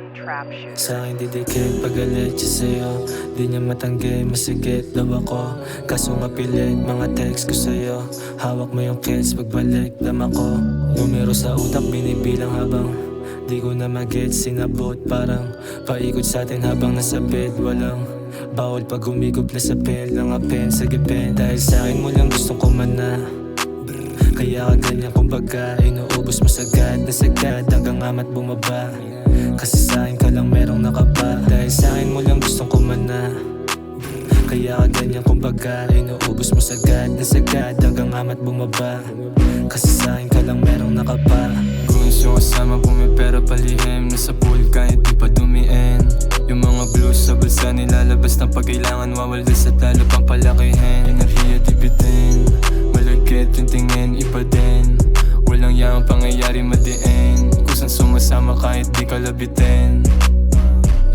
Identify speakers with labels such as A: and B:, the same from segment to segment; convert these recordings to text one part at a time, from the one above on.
A: One Trap Shooter.
B: Sa akin didikit pagalit siya sa'yo. Di niya matanggi, masigit daw ako. Kaso nga pilit, mga text ko sa'yo. Hawak mo yung kids, pagbalik dama ko. Numero sa utak, binibilang habang di ko na mag-gets, sinabot. Parang paikot sa atin habang nasa bed. Walang bawal pag humigop na sa pen. Langapin sa gipin, dahil sa akin mo lang gustong kumana. Kaya ka ganyan kumbaga, inuubos mo sagad na sagad hanggang amat bumaba. Kasi sa akin ka lang merong nakapa, dahil sa akin mo lang gustong kumana. Kaya ka ganyan kumbaga, inuubos mo sagad na sagad hanggang amat bumaba. Kasi sa akin ka lang merong nakapa.
C: Gusto kasama pumipera palihim, nasa pool kahit di pa dumiin. Yung mga blues sa bulsa nilalabas ng pagkailangan, wawalda sa talo pang palakihin. Enerhiya di bitin, malagkit yung tingin, iba din. Walang yang pangyayari madiin, kusang sumasama kahit di ka labitin.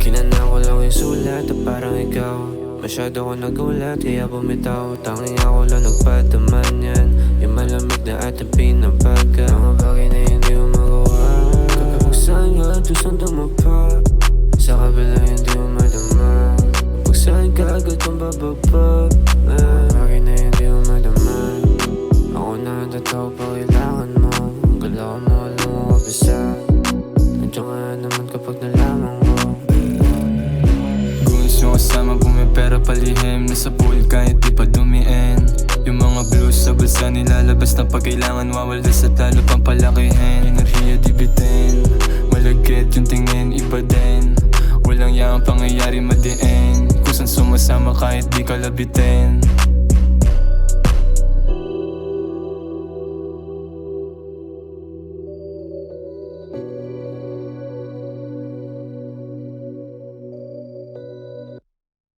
D: Kinana ko lang yung sulat at parang ikaw. Masyado ko nagulat kaya bumitaw. Tanging ako lang nagpadaman yan. Yung malamig na ating pinabaga. Mga bagay na hindi mo magawa. Kapagsahan ka doon saan dumapa. Sa kabila hindi mo madama. Kapagsahan ka agad kung bababa. Mga bagay na hindi mo madama. Ako na ang totoo pa kailangan mo. Ang galaw mo alam mo kabisa. Nandiyan ka naman kapag nalaman ko.
C: Gusto kasama pumipera palihim, nasa pool kahit di pa dumiin. Yung mga blues sa bulsa nilalabas ng pagkailangan, wawalda sa talo pang palakihin. Enerhiya di bitin, malagkit yung tingin, iba din. Walang yang pangyayari madiin, kusang sumasama kahit di ka labitin.